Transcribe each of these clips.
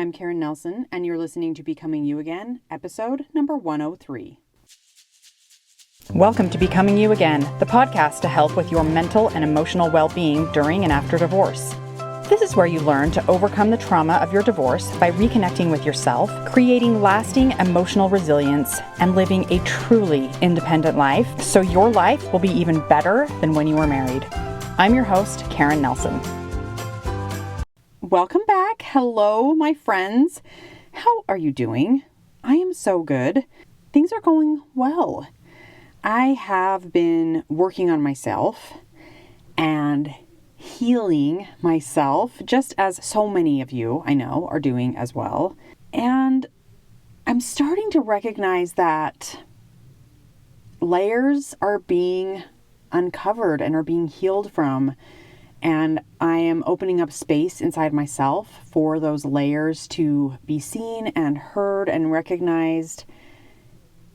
I'm Karen Nelson, and you're listening to Becoming You Again, episode number 103. Welcome to Becoming You Again, the podcast to help with your mental and emotional well-being during and after divorce. This is where you learn to overcome the trauma of your divorce by reconnecting with yourself, creating lasting emotional resilience, and living a truly independent life so your life will be even better than when you were married. I'm your host, Karen Nelson. Welcome back. Hello, my friends. How are you doing? I am so good. Things are going well. I have been working on myself and healing myself, just as so many of you I know are doing as well. And I'm starting to recognize that layers are being uncovered and are being healed from. And I am opening up space inside myself for those layers to be seen and heard and recognized.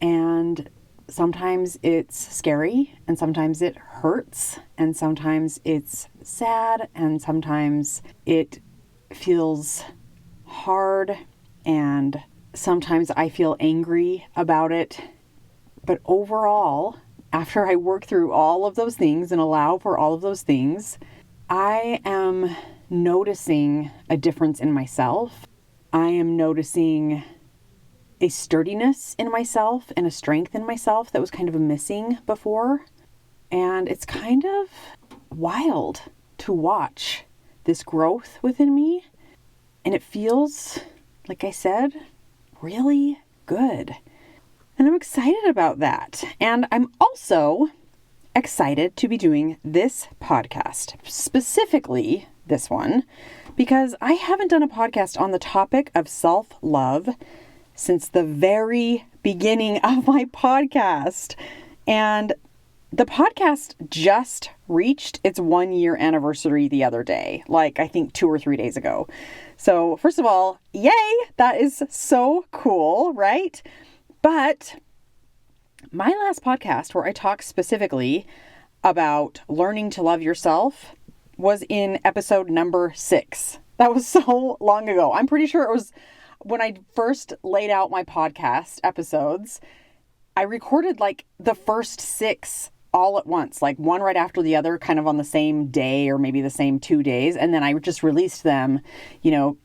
And sometimes it's scary, and sometimes it hurts, and sometimes it's sad, and sometimes it feels hard, and sometimes I feel angry about it. But overall, after I work through all of those things and allow for all of those things, I am noticing a difference in myself. I am noticing a sturdiness in myself and a strength in myself that was kind of missing before. And it's kind of wild to watch this growth within me. And it feels, like I said, really good. And I'm excited about that. And I'm also excited to be doing this podcast, specifically this one, because I haven't done a podcast on the topic of self-love since the very beginning of my podcast. And the podcast just reached its 1-year anniversary the other day, like I think 2 or 3 days ago. So first of all, yay, that is so cool, right? But my last podcast where I talked specifically about learning to love yourself was in episode number 6. That was so long ago. I'm pretty sure it was when I first laid out my podcast episodes. I recorded like the first 6 all at once, like one right after the other, kind of on the same day or maybe the same 2 days. And then I just released them,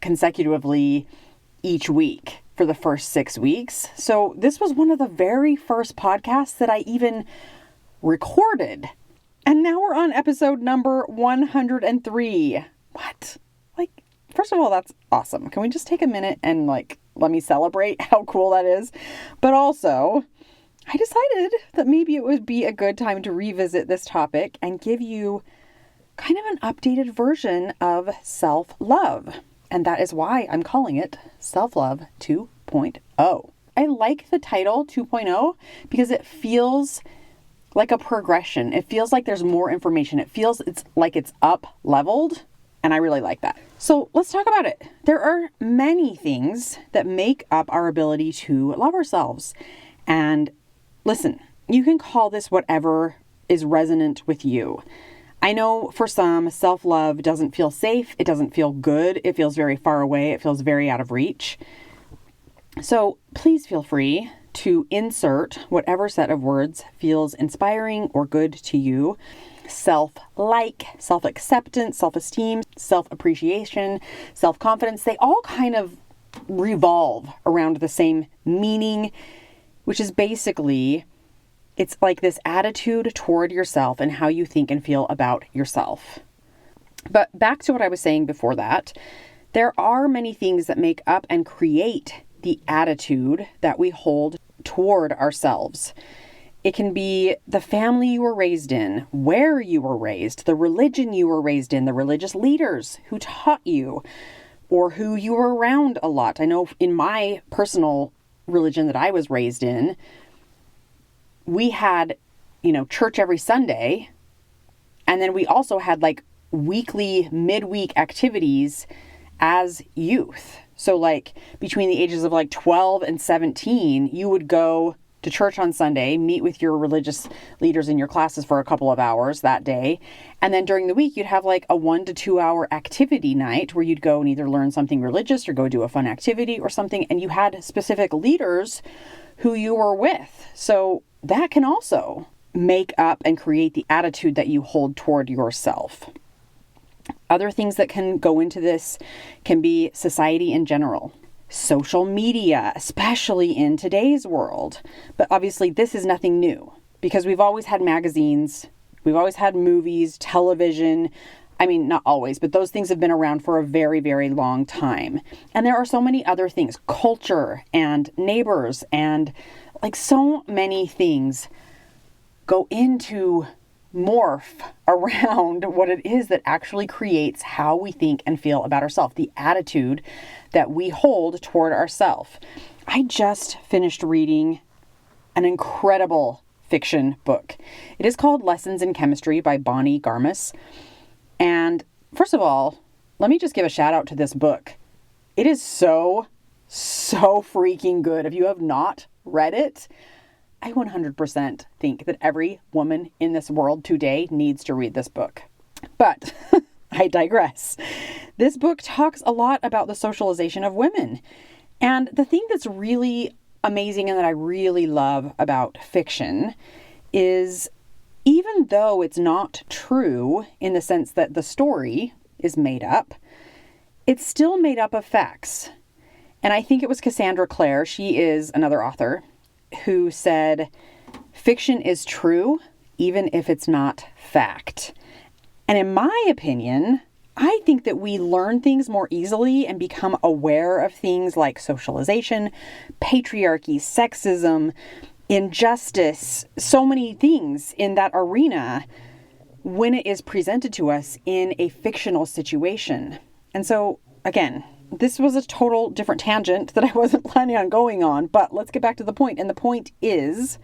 consecutively each week for the first 6 weeks. So this was one of the very first podcasts that I even recorded. And now we're on episode number 103. What? First of all, that's awesome. Can we just take a minute and let me celebrate how cool that is? But also, I decided that maybe it would be a good time to revisit this topic and give you kind of an updated version of self-love. And that is why I'm calling it Self-Love 2.0. I like the title 2.0 because it feels like a progression. It feels like there's more information. It feels it's up leveled. And I really like that. So let's talk about it. There are many things that make up our ability to love ourselves. And listen, you can call this whatever is resonant with you. I know for some, self-love doesn't feel safe. It doesn't feel good. It feels very far away. It feels very out of reach. So please feel free to insert whatever set of words feels inspiring or good to you. Self-like, self-acceptance, self-esteem, self-appreciation, self-confidence, they all kind of revolve around the same meaning, which is basically, it's like this attitude toward yourself and how you think and feel about yourself. But back to what I was saying before that, there are many things that make up and create the attitude that we hold toward ourselves. It can be the family you were raised in, where you were raised, the religion you were raised in, the religious leaders who taught you, or who you were around a lot. I know in my personal religion that I was raised in, we had, church every Sunday. And then we also had weekly, midweek activities as youth. So between the ages of 12 and 17, you would go to church on Sunday, meet with your religious leaders in your classes for a couple of hours that day. And then during the week, you'd have like a 1 to 2 hour activity night where you'd go and either learn something religious or go do a fun activity or something. And you had specific leaders who you were with. So that can also make up and create the attitude that you hold toward yourself. Other things that can go into this can be society in general. Social media, especially in today's world. But obviously this is nothing new because we've always had magazines, we've always had movies, television. I mean, not always, but those things have been around for a very, very long time. And there are so many other things, culture and neighbors and like so many things go into morph around what it is that actually creates how we think and feel about ourselves, the attitude that we hold toward ourselves. I just finished reading an incredible fiction book. It is called Lessons in Chemistry by Bonnie Garmus. And first of all, let me just give a shout out to this book. It is so freaking good. If you have not read it, I 100% think that every woman in this world today needs to read this book. But I digress. This book talks a lot about the socialization of women. And the thing that's really amazing and that I really love about fiction is even though it's not true in the sense that the story is made up, it's still made up of facts. And I think it was Cassandra Clare, she is another author, who said, fiction is true, even if it's not fact. And in my opinion, I think that we learn things more easily and become aware of things like socialization, patriarchy, sexism, injustice, so many things in that arena when it is presented to us in a fictional situation. And so, again, this was a total different tangent that I wasn't planning on going on, but let's get back to the point. And the point is,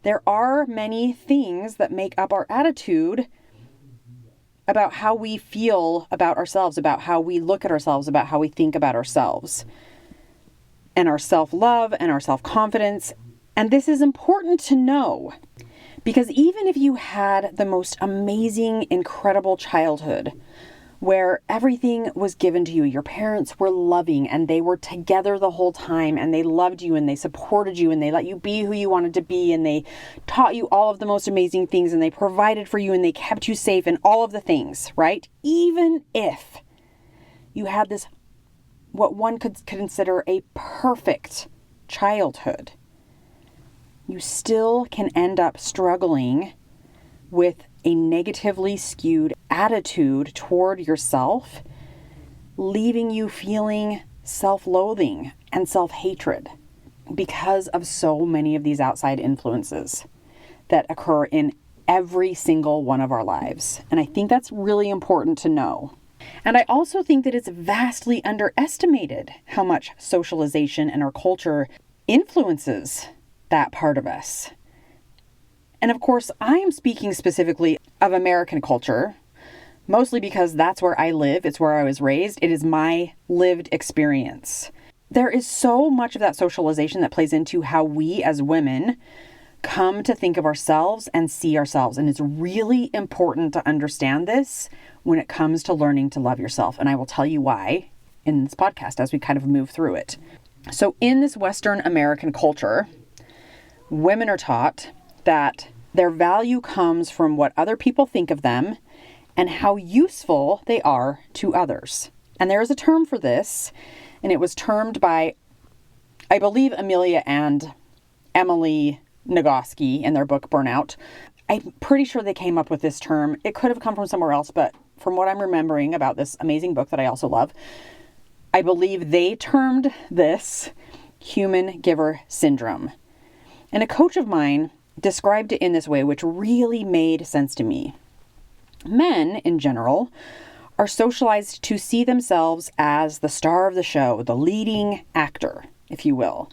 there are many things that make up our attitude about how we feel about ourselves, about how we look at ourselves, about how we think about ourselves, and our self-love and our self-confidence. And this is important to know because even if you had the most amazing, incredible childhood, where everything was given to you. Your parents were loving and they were together the whole time and they loved you and they supported you and they let you be who you wanted to be and they taught you all of the most amazing things and they provided for you and they kept you safe and all of the things, right? Even if you had this, what one could consider a perfect childhood, you still can end up struggling with a negatively skewed attitude toward yourself, leaving you feeling self-loathing and self-hatred because of so many of these outside influences that occur in every single one of our lives. And I think that's really important to know. And I also think that it's vastly underestimated how much socialization and our culture influences that part of us. And of course, I am speaking specifically of American culture, mostly because that's where I live. It's where I was raised. It is my lived experience. There is so much of that socialization that plays into how we as women come to think of ourselves and see ourselves. And it's really important to understand this when it comes to learning to love yourself. And I will tell you why in this podcast as we kind of move through it. So in this Western American culture, women are taught that their value comes from what other people think of them and how useful they are to others. And there is a term for this, and it was termed by, I believe, Amelia and Emily Nagoski in their book Burnout. I'm pretty sure they came up with this term. It could have come from somewhere else, but from what I'm remembering about this amazing book that I also love, I believe they termed this human giver syndrome. And a coach of mine described it in this way, which really made sense to me. Men, in general, are socialized to see themselves as the star of the show, the leading actor, if you will.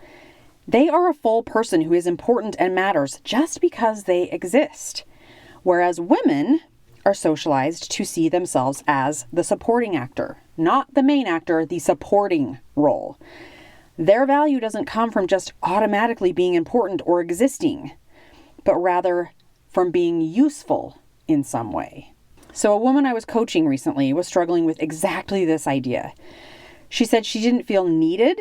They are a full person who is important and matters just because they exist. Whereas women are socialized to see themselves as the supporting actor, not the main actor, the supporting role. Their value doesn't come from just automatically being important or existing, but rather from being useful in some way. So a woman I was coaching recently was struggling with exactly this idea. She said she didn't feel needed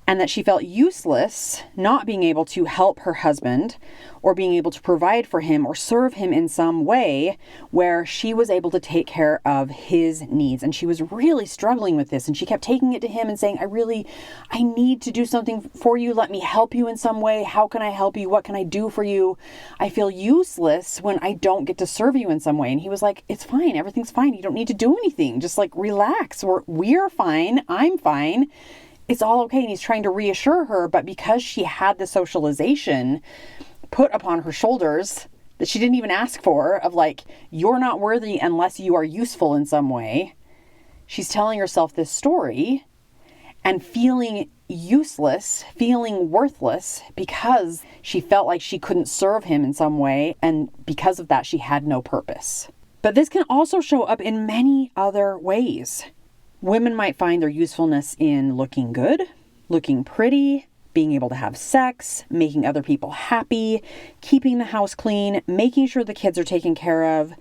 and that she felt useless not being able to help her husband or being able to provide for him or serve him in some way where she was able to take care of his needs. And she was really struggling with this. And she kept taking it to him and saying, I need to do something for you. Let me help you in some way. How can I help you? What can I do for you? I feel useless when I don't get to serve you in some way. And he was like, it's fine. Everything's fine. You don't need to do anything. Just like relax. We're fine. I'm fine. It's all okay. And he's trying to reassure her, but because she had the socialization put upon her shoulders that she didn't even ask for, of like, you're not worthy unless you are useful in some way, she's telling herself this story and feeling useless, feeling worthless because she felt like she couldn't serve him in some way, and because of that, she had no purpose. But this can also show up in many other ways. Women might find their usefulness in looking good, looking pretty, being able to have sex, making other people happy, keeping the house clean, making sure the kids are taken care of,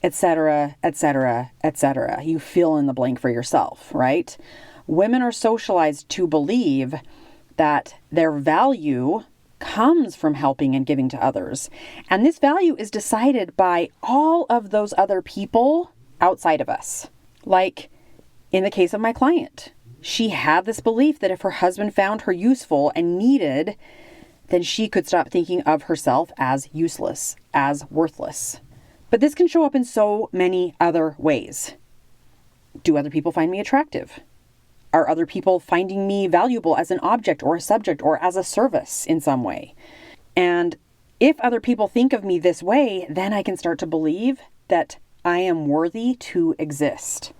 etc., etc., etc. You fill in the blank for yourself, right? Women are socialized to believe that their value comes from helping and giving to others. And this value is decided by all of those other people outside of us. Like, in the case of my client, she had this belief that if her husband found her useful and needed, then she could stop thinking of herself as useless, as worthless. But this can show up in so many other ways. Do other people find me attractive? Are other people finding me valuable as an object or a subject or as a service in some way? And if other people think of me this way, then I can start to believe that I am worthy to exist.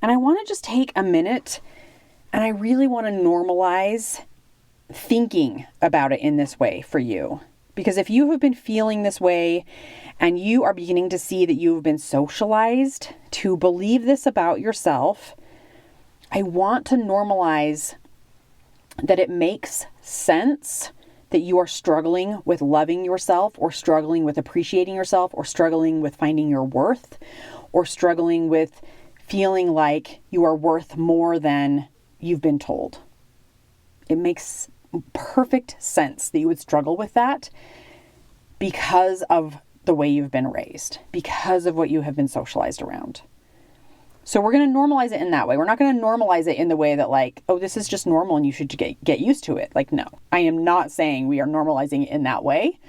And I want to just take a minute and I really want to normalize thinking about it in this way for you. Because if you have been feeling this way and you are beginning to see that you have been socialized to believe this about yourself, I want to normalize that it makes sense that you are struggling with loving yourself or struggling with appreciating yourself or struggling with finding your worth or struggling with feeling like you are worth more than you've been told. It makes perfect sense that you would struggle with that because of the way you've been raised, because of what you have been socialized around. So we're going to normalize it in that way. We're not going to normalize it in the way that like, oh, this is just normal and you should get used to it. Like, no, I am not saying we are normalizing it in that way.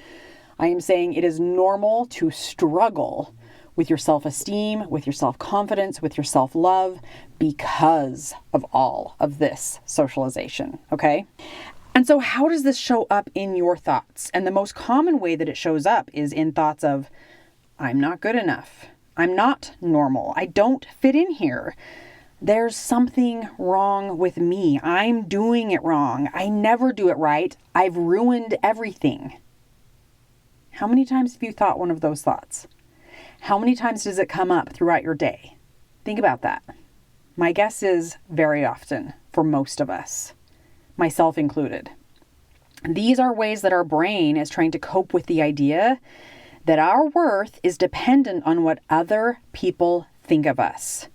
I am saying it is normal to struggle with your self-esteem, with your self-confidence, with your self-love because of all of this socialization, okay? And so how does this show up in your thoughts? And the most common way that it shows up is in thoughts of, I'm not good enough. I'm not normal. I don't fit in here. There's something wrong with me. I'm doing it wrong. I never do it right. I've ruined everything. How many times have you thought one of those thoughts? How many times does it come up throughout your day? Think about that. My guess is very often for most of us, myself included. These are ways that our brain is trying to cope with the idea that our worth is dependent on what other people think of us.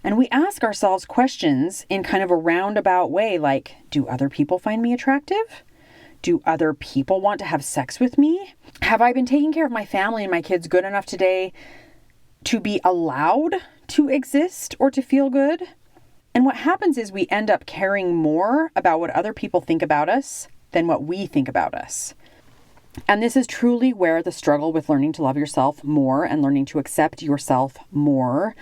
And we ask ourselves questions in kind of a roundabout way, like, do other people find me attractive? Do other people want to have sex with me? Have I been taking care of my family and my kids good enough today to be allowed to exist or to feel good? And what happens is we end up caring more about what other people think about us than what we think about us. And this is truly where the struggle with learning to love yourself more and learning to accept yourself more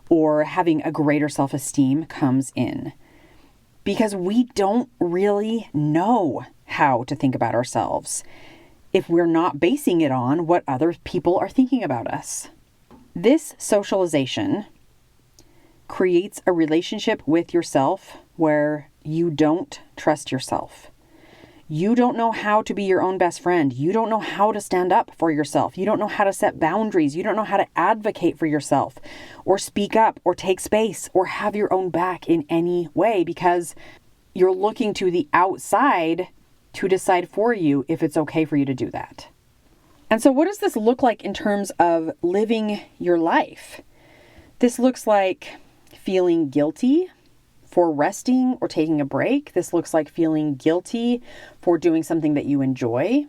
or having a greater self-esteem comes in. Because we don't really know how to think about ourselves if we're not basing it on what other people are thinking about us. This socialization creates a relationship with yourself where you don't trust yourself. You don't know how to be your own best friend. You don't know how to stand up for yourself. You don't know how to set boundaries. You don't know how to advocate for yourself or speak up or take space or have your own back in any way because you're looking to the outside to decide for you if it's okay for you to do that. And so what does this look like in terms of living your life? This looks like feeling guilty for resting or taking a break. This looks like feeling guilty for doing something that you enjoy.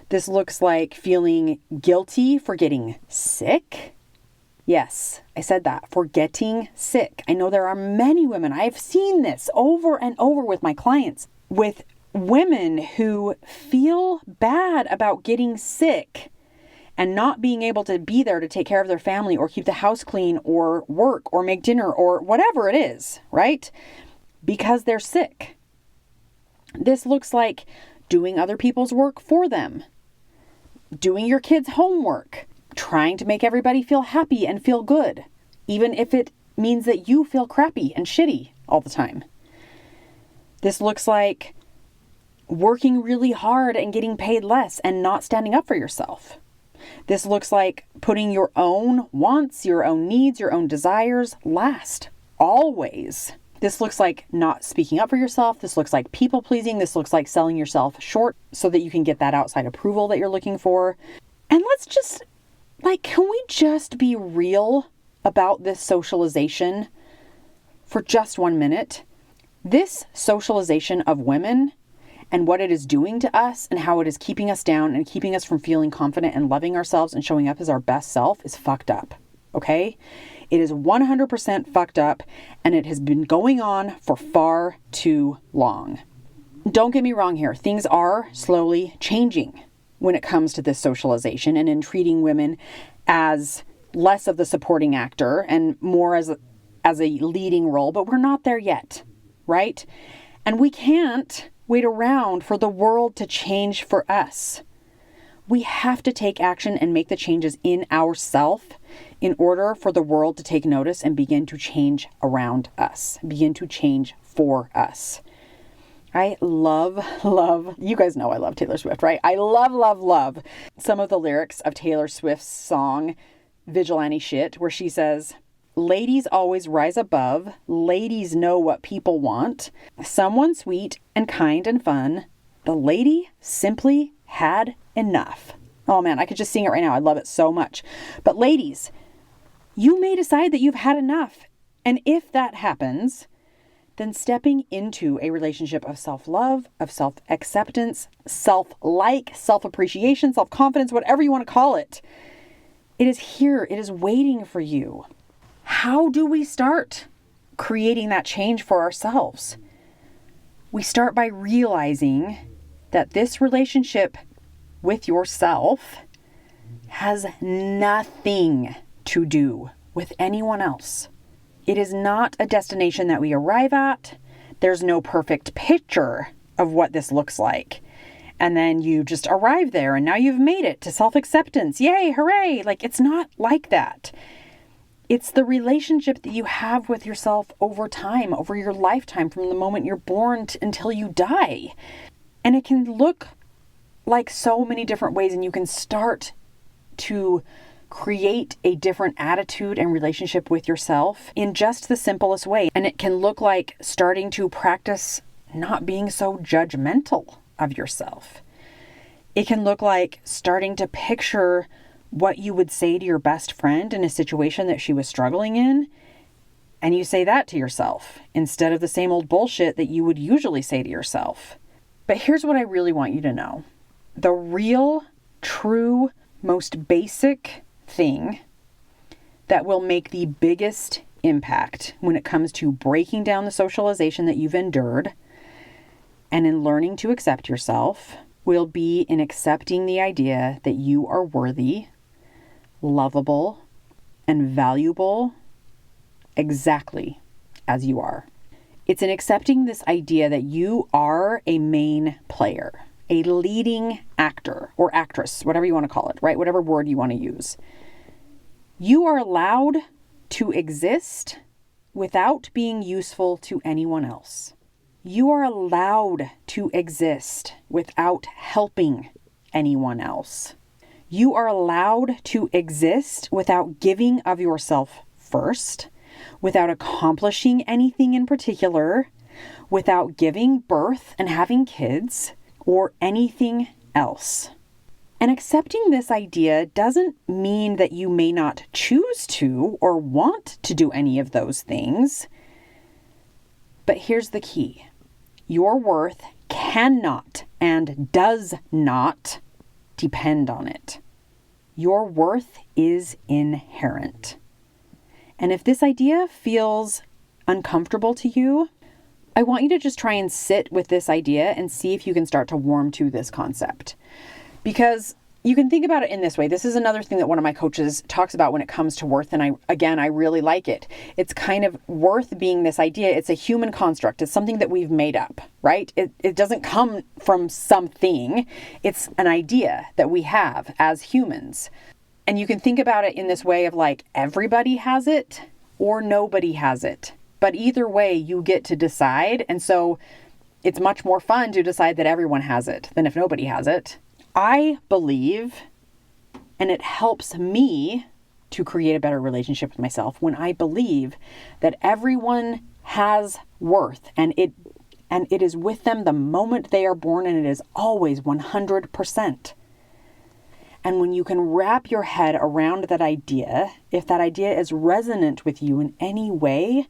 This looks like feeling guilty for getting sick. Yes, I said that, for getting sick. I know there are many women, I've seen this over and over with my clients, with women who feel bad about getting sick and not being able to be there to take care of their family or keep the house clean or work or make dinner or whatever it is, right? Because they're sick. This looks like doing other people's work for them, doing your kids' homework, trying to make everybody feel happy and feel good, even if it means that you feel crappy and shitty all the time. This looks like working really hard and getting paid less and not standing up for yourself. This looks like putting your own wants, your own needs, your own desires last, always. This looks like not speaking up for yourself. This looks like people pleasing. This looks like selling yourself short so that you can get that outside approval that you're looking for. And let's just, can we just be real about this socialization for just 1 minute? This socialization of women and what it is doing to us and how it is keeping us down and keeping us from feeling confident and loving ourselves and showing up as our best self is fucked up, okay? It is 100% fucked up, and it has been going on for far too long. Don't get me wrong here. Things are slowly changing when it comes to this socialization and in treating women as less of the supporting actor and more as a leading role, but we're not there yet, right? And we can't wait around for the world to change for us. We have to take action and make the changes in ourselves in order for the world to take notice and begin to change around us, begin to change for us. I love, you guys know I love Taylor Swift, right? I love some of the lyrics of Taylor Swift's song, Vigilante Shit, where she says, "Ladies always rise above. Ladies know what people want. Someone sweet and kind and fun. The lady simply had enough." Oh man, I could just sing it right now. I love it so much. But ladies, you may decide that you've had enough. And if that happens, then stepping into a relationship of self-love, of self-acceptance, self-like, self-appreciation, self-confidence, whatever you want to call it, it is here. It is waiting for you. How do we start creating that change for ourselves? We start by realizing that this relationship with yourself has nothing to do with anyone else. It is not a destination that we arrive at. There's no perfect picture of what this looks like. And then you just arrive there and now you've made it to self-acceptance. Yay, hooray! It's not like that. It's the relationship that you have with yourself over time, over your lifetime, from the moment you're born until you die. And it can look like so many different ways, and you can start to create a different attitude and relationship with yourself in just the simplest way. And it can look like starting to practice not being so judgmental of yourself. It can look like starting to picture what you would say to your best friend in a situation that she was struggling in, and you say that to yourself instead of the same old bullshit that you would usually say to yourself. But here's what I really want you to know. The real, true, most basic thing that will make the biggest impact when it comes to breaking down the socialization that you've endured and in learning to accept yourself will be in accepting the idea that you are worthy, lovable, and valuable exactly as you are. It's in accepting this idea that you are a main player, a leading actor or actress, whatever you want to call it, right? Whatever word you want to use. You are allowed to exist without being useful to anyone else. You are allowed to exist without helping anyone else. You are allowed to exist without giving of yourself first, without accomplishing anything in particular, without giving birth and having kids or anything else. And accepting this idea doesn't mean that you may not choose to or want to do any of those things. But here's the key. Your worth cannot and does not depend on it. Your worth is inherent. And if this idea feels uncomfortable to you, I want you to just try and sit with this idea and see if you can start to warm to this concept. Because you can think about it in this way. This is another thing that one of my coaches talks about when it comes to worth. And I really like it. It's kind of worth being this idea. It's a human construct. It's something that we've made up, right? It doesn't come from something. It's an idea that we have as humans. And you can think about it in this way of like, everybody has it or nobody has it. But either way, you get to decide. And so it's much more fun to decide that everyone has it than if nobody has it. I believe, and it helps me to create a better relationship with myself when I believe that everyone has worth and it is with them the moment they are born, and it is always 100%. And when you can wrap your head around that idea, if that idea is resonant with you in any way,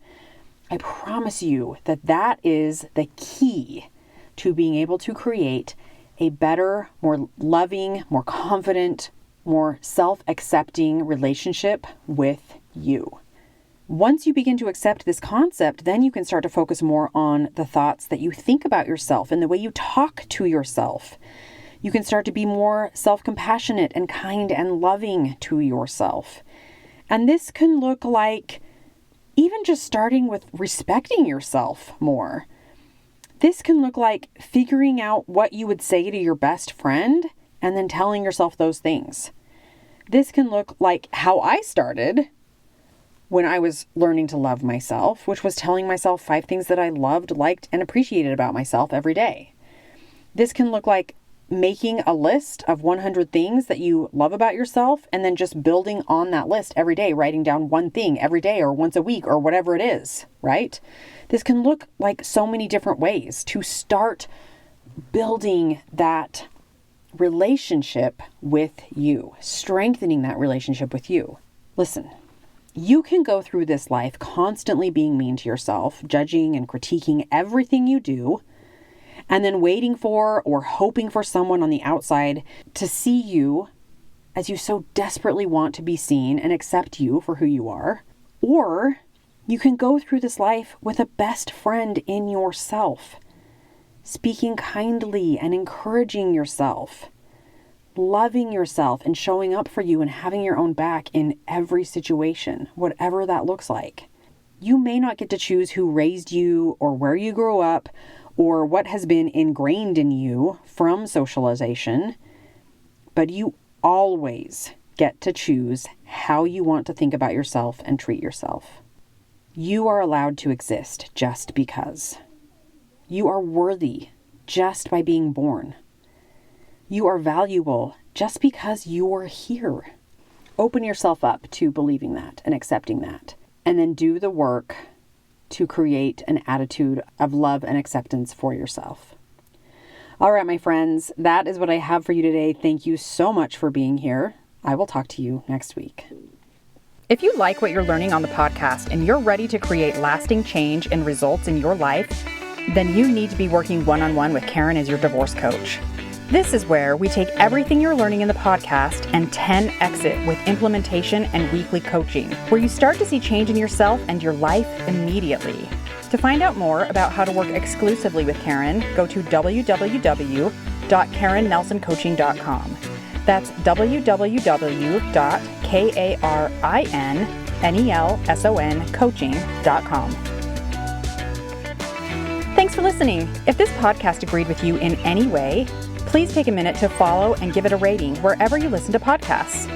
I promise you that that is the key to being able to create a better, more loving, more confident, more self-accepting relationship with you. Once you begin to accept this concept, then you can start to focus more on the thoughts that you think about yourself and the way you talk to yourself. You can start to be more self-compassionate and kind and loving to yourself. And this can look like even just starting with respecting yourself more. This can look like figuring out what you would say to your best friend and then telling yourself those things. This can look like how I started when I was learning to love myself, which was telling myself 5 things that I loved, liked, and appreciated about myself every day. This can look like making a list of 100 things that you love about yourself and then just building on that list every day, writing down one thing every day or once a week or whatever it is, right? This can look like so many different ways to start building that relationship with you, strengthening that relationship with you. Listen, you can go through this life constantly being mean to yourself, judging and critiquing everything you do, and then waiting for or hoping for someone on the outside to see you as you so desperately want to be seen and accept you for who you are. Or you can go through this life with a best friend in yourself, speaking kindly and encouraging yourself, loving yourself and showing up for you and having your own back in every situation, whatever that looks like. You may not get to choose who raised you or where you grew up or what has been ingrained in you from socialization, but you always get to choose how you want to think about yourself and treat yourself. You are allowed to exist just because. You are worthy just by being born. You are valuable just because you're here. Open yourself up to believing that and accepting that, and then do the work to create an attitude of love and acceptance for yourself. All right, my friends, that is what I have for you today. Thank you so much for being here. I will talk to you next week. If you like what you're learning on the podcast and you're ready to create lasting change and results in your life, then you need to be working one-on-one with Karen as your divorce coach. This is where we take everything you're learning in the podcast and 10x it with implementation and weekly coaching, where you start to see change in yourself and your life immediately. To find out more about how to work exclusively with Karen, go to www.karennelsoncoaching.com. That's www.KarinNelsoncoaching.com. Thanks for listening. If this podcast agreed with you in any way, please take a minute to follow and give it a rating wherever you listen to podcasts.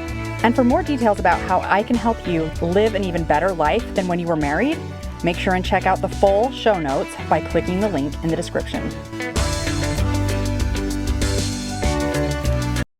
And for more details about how I can help you live an even better life than when you were married, make sure and check out the full show notes by clicking the link in the description.